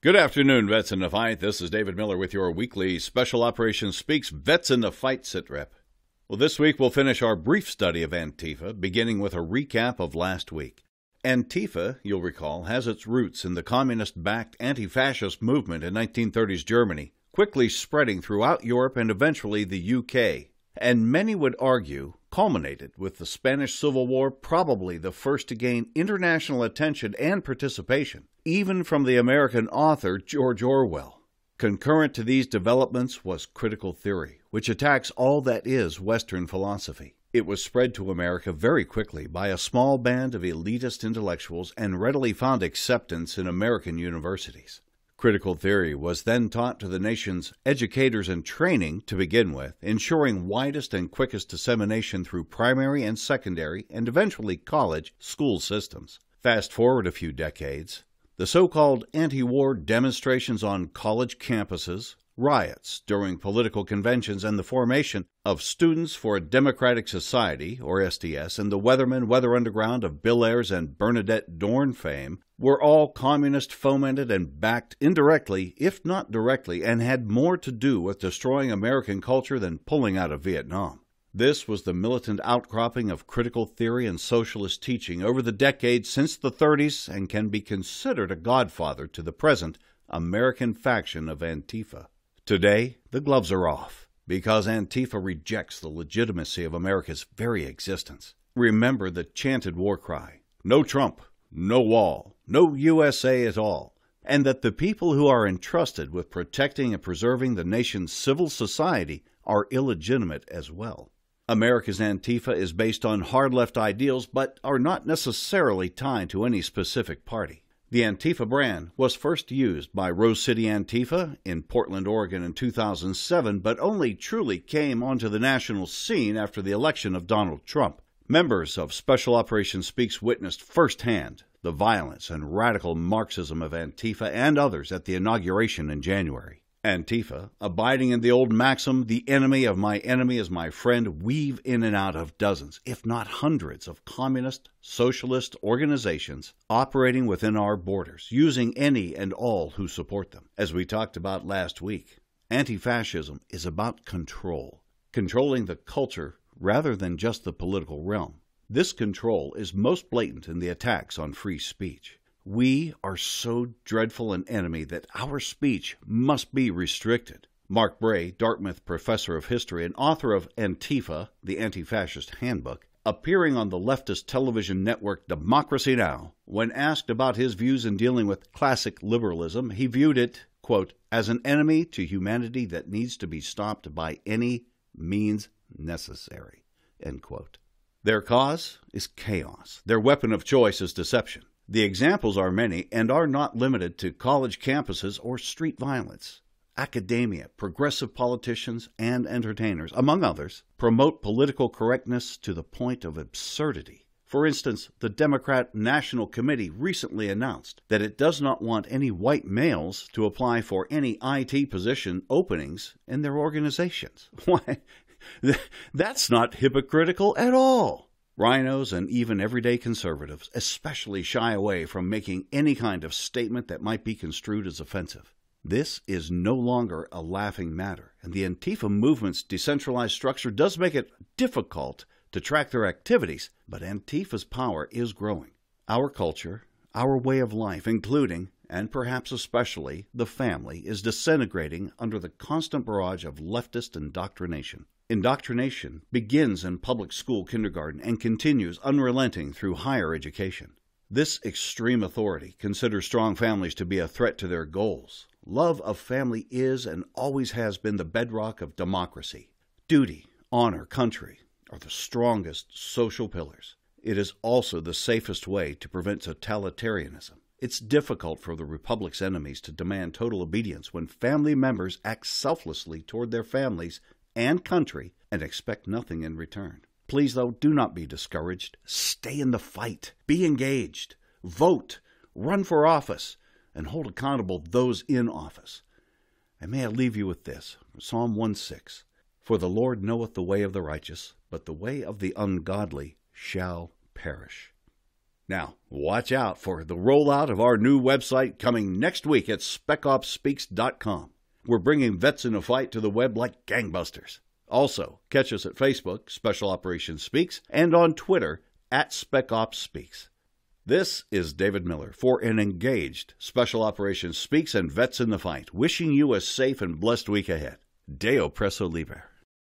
Good afternoon, Vets in the Fight. This is David Miller with your weekly Special Operations Speaks Vets in the Fight SITREP. Well, this week we'll finish our brief study of Antifa, beginning with a recap of last week. Antifa, you'll recall, has its roots in the communist-backed anti-fascist movement in 1930s Germany, quickly spreading throughout Europe and eventually the UK, and many would argue culminated with the Spanish Civil War, probably the first to gain international attention and participation, even from the American author George Orwell. Concurrent to these developments was critical theory, which attacks all that is Western philosophy. It was spread to America very quickly by a small band of elitist intellectuals and readily found acceptance in American universities. Critical theory was then taught to the nation's educators and training to begin with, ensuring widest and quickest dissemination through primary and secondary and eventually college school systems. Fast forward a few decades, the so-called anti-war demonstrations on college campuses, riots during political conventions, and the formation of Students for a Democratic Society, or SDS, and the Weathermen Weather Underground of Bill Ayers and Bernadette Dorn fame were all communist fomented and backed indirectly, if not directly, and had more to do with destroying American culture than pulling out of Vietnam. This was the militant outcropping of critical theory and socialist teaching over the decades since the 30s and can be considered a godfather to the present American faction of Antifa. Today, the gloves are off because Antifa rejects the legitimacy of America's very existence. Remember the chanted war cry, "No Trump, no wall, no USA at all," and that the people who are entrusted with protecting and preserving the nation's civil society are illegitimate as well. America's Antifa is based on hard-left ideals, but are not necessarily tied to any specific party. The Antifa brand was first used by Rose City Antifa in Portland, Oregon in 2007, but only truly came onto the national scene after the election of Donald Trump. Members of Special Operations Speaks witnessed firsthand the violence and radical Marxism of Antifa and others at the inauguration in January. Antifa, abiding in the old maxim, "the enemy of my enemy is my friend," weave in and out of dozens, if not hundreds, of communist, socialist organizations operating within our borders, using any and all who support them. As we talked about last week, anti-fascism is about control, controlling the culture rather than just the political realm. This control is most blatant in the attacks on free speech. We are so dreadful an enemy that our speech must be restricted. Mark Bray, Dartmouth professor of history and author of Antifa, the Anti-Fascist Handbook, appearing on the leftist television network Democracy Now!, when asked about his views in dealing with classic liberalism, he viewed it, quote, as an enemy to humanity that needs to be stopped by any means necessary, end quote. Their cause is chaos. Their weapon of choice is deception. The examples are many and are not limited to college campuses or street violence. Academia, progressive politicians, and entertainers, among others, promote political correctness to the point of absurdity. For instance, the Democrat National Committee recently announced that it does not want any white males to apply for any IT position openings in their organizations. Why, that's not hypocritical at all. Rhinos and even everyday conservatives especially shy away from making any kind of statement that might be construed as offensive. This is no longer a laughing matter, and the Antifa movement's decentralized structure does make it difficult to track their activities, but Antifa's power is growing. Our culture, our way of life, including, and perhaps especially, the family, is disintegrating under the constant barrage of leftist indoctrination. Indoctrination begins in public school kindergarten and continues unrelenting through higher education. This extreme authority considers strong families to be a threat to their goals. Love of family is and always has been the bedrock of democracy. Duty, honor, country are the strongest social pillars. It is also the safest way to prevent totalitarianism. It's difficult for the Republic's enemies to demand total obedience when family members act selflessly toward their families and country and expect nothing in return. Please, though, do not be discouraged. Stay in the fight. Be engaged. Vote. Run for office. And hold accountable those in office. And may I leave you with this, Psalm 1:6. For the Lord knoweth the way of the righteous, but the way of the ungodly shall perish. Now, watch out for the rollout of our new website coming next week at SpecOpsSpeaks.com. We're bringing Vets in the Fight to the web like gangbusters. Also, catch us at Facebook, Special Operations Speaks, and on Twitter, at SpecOpsSpeaks. This is David Miller for an engaged Special Operations Speaks and Vets in the Fight, wishing you a safe and blessed week ahead. Deo Presso Liber.